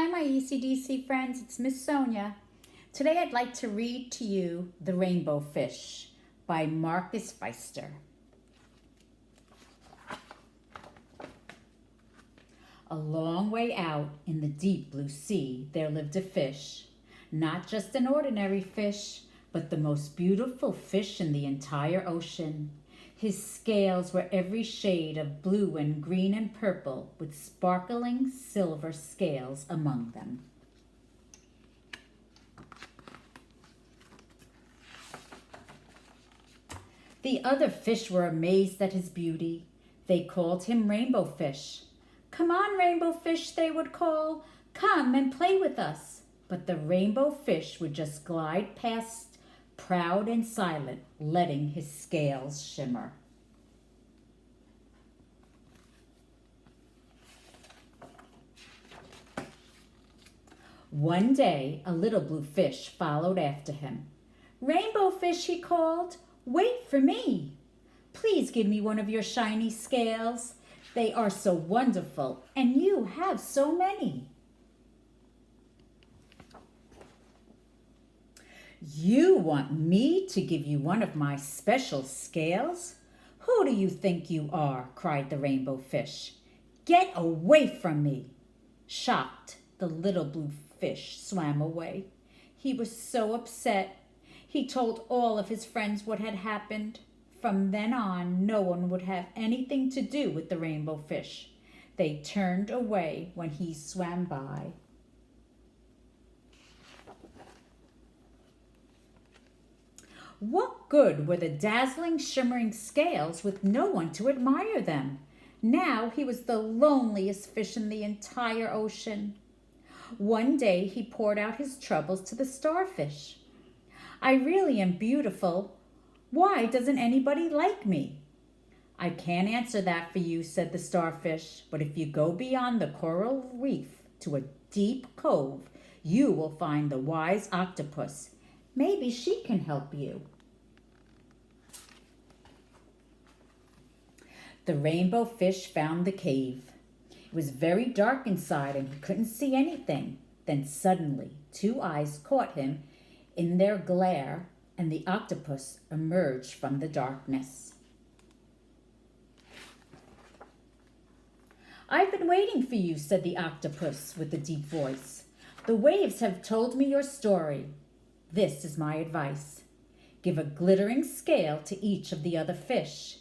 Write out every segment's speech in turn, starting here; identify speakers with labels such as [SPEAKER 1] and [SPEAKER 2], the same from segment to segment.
[SPEAKER 1] Hi, my ECDC friends. It's Miss Sonya. Today I'd like to read to you The Rainbow Fish by Marcus Pfister. A long way out in the deep blue sea there lived a fish. Not just an ordinary fish, but the most beautiful fish in the entire ocean. His scales were every shade of blue and green and purple, with sparkling silver scales among them. The other fish were amazed at his beauty. They called him Rainbow Fish. "Come on, Rainbow Fish," they would call. "Come and play with us." But the Rainbow Fish would just glide past, proud and silent, letting his scales shimmer. One day, a little blue fish followed after him. "Rainbow Fish," he called, "wait for me. Please give me one of your shiny scales. They are so wonderful, and you have so many." "You want me to give you one of my special scales? Who do you think you are?" cried the Rainbow Fish. "Get away from me!" Shocked, the little blue fish swam away. He was so upset. He told all of his friends what had happened. From then on, no one would have anything to do with the Rainbow Fish. They turned away when he swam by. What good were the dazzling, shimmering scales with no one to admire them? Now he was the loneliest fish in the entire ocean. One day he poured out his troubles to the starfish. "I really am beautiful. Why doesn't anybody like me?" "I can't answer that for you," said the starfish, "but if you go beyond the coral reef to a deep cove, you will find the wise octopus. Maybe she can help you." The Rainbow Fish found the cave. It was very dark inside and he couldn't see anything. Then suddenly, two eyes caught him in their glare, and the octopus emerged from the darkness. "I've been waiting for you," said the octopus with a deep voice. "The waves have told me your story. This is my advice. Give a glittering scale to each of the other fish.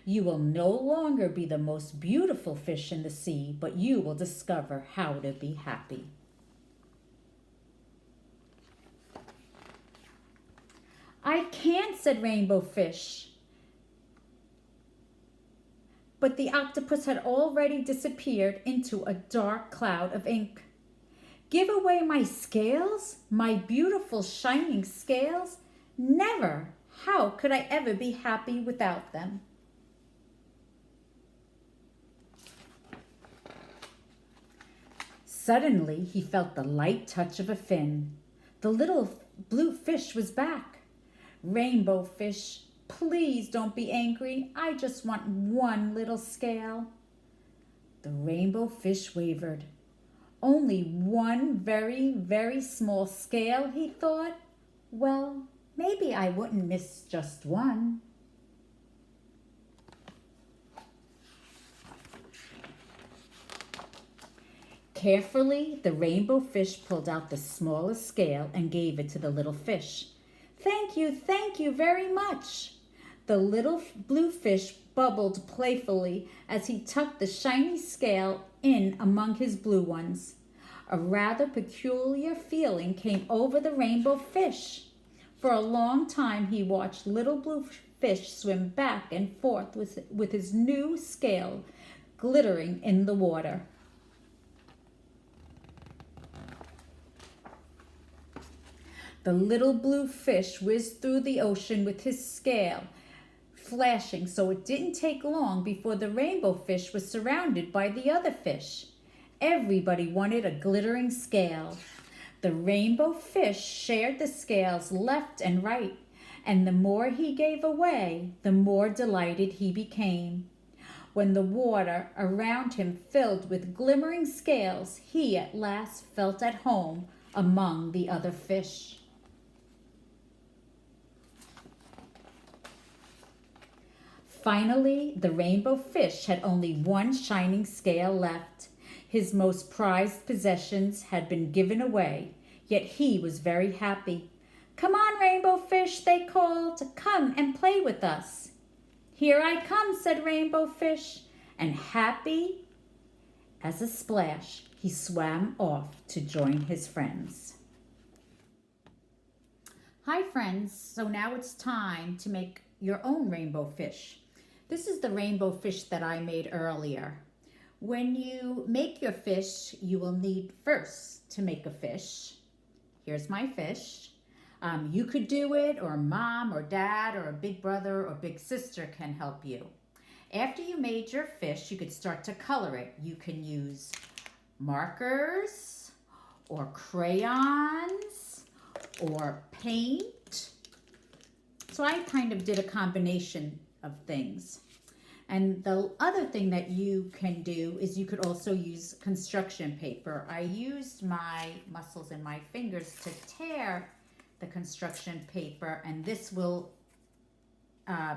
[SPEAKER 1] You will no longer be the most beautiful fish in the sea, but you will discover how to be happy." "I can't," said Rainbow Fish. But the octopus had already disappeared into a dark cloud of ink. "Give away my scales? My beautiful shining scales? Never! How could I ever be happy without them?" Suddenly he felt the light touch of a fin. The little blue fish was back. "Rainbow Fish, please don't be angry. I just want one little scale." The Rainbow Fish wavered. "Only one very, very small scale," he thought. "Well, maybe I wouldn't miss just one." Carefully, the Rainbow Fish pulled out the smallest scale and gave it to the little fish. Thank you very much." The little blue fish bubbled playfully as he tucked the shiny scale in among his blue ones. A rather peculiar feeling came over the Rainbow Fish. For a long time he watched little blue fish swim back and forth with his new scale glittering in the water. The little blue fish whizzed through the ocean with his scale flashing, so it didn't take long before the Rainbow Fish was surrounded by the other fish. Everybody wanted a glittering scale. The Rainbow Fish shared the scales left and right, and the more he gave away, the more delighted he became. When the water around him filled with glimmering scales, he at last felt at home among the other fish. Finally, the rainbow fish had only one shining scale left. His most prized possessions had been given away, yet he was very happy. "Come on, Rainbow Fish," they called. "Come and play with us." "Here I come," said Rainbow Fish, and happy as a splash, he swam off to join his friends. Hi friends, so now it's time to make your own rainbow fish. This is the rainbow fish that I made earlier. When you make your fish, you will need first to make a fish. Here's my fish. You could do it, or mom or dad or a big brother or big sister can help you. After you made your fish, you could start to color it. You can use markers or crayons or paint. So I kind of did a combination of things. And the other thing that you can do is you could also use construction paper. I used my muscles in my fingers to tear the construction paper, and this will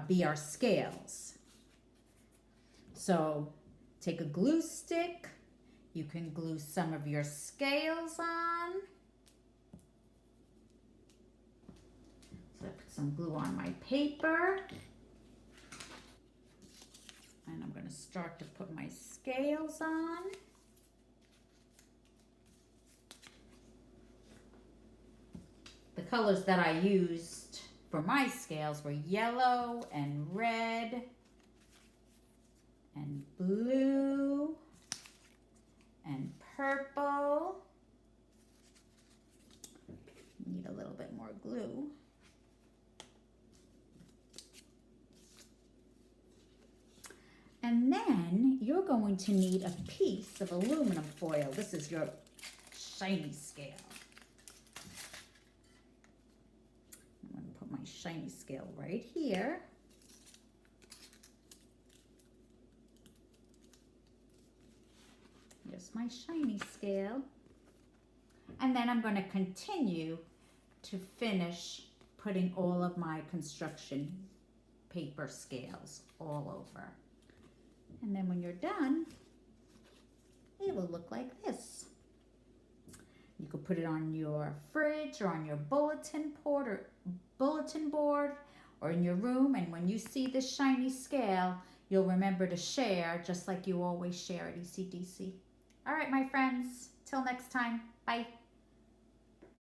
[SPEAKER 1] be our scales. So take a glue stick. You can glue some of your scales on. So I put some glue on my paper. And I'm going to start to put my scales on. The colors that I used for my scales were yellow and red and blue and purple. Need a little bit more glue. And then you're going to need a piece of aluminum foil. This is your shiny scale. I'm going to put my shiny scale right here. Here's my shiny scale. And then I'm going to continue to finish putting all of my construction paper scales all over. And then when you're done, it will look like this. You could put it on your fridge or on your bulletin board or in your room. And when you see this shiny scale, you'll remember to share just like you always share at ECDC. All right, my friends, till next time. Bye.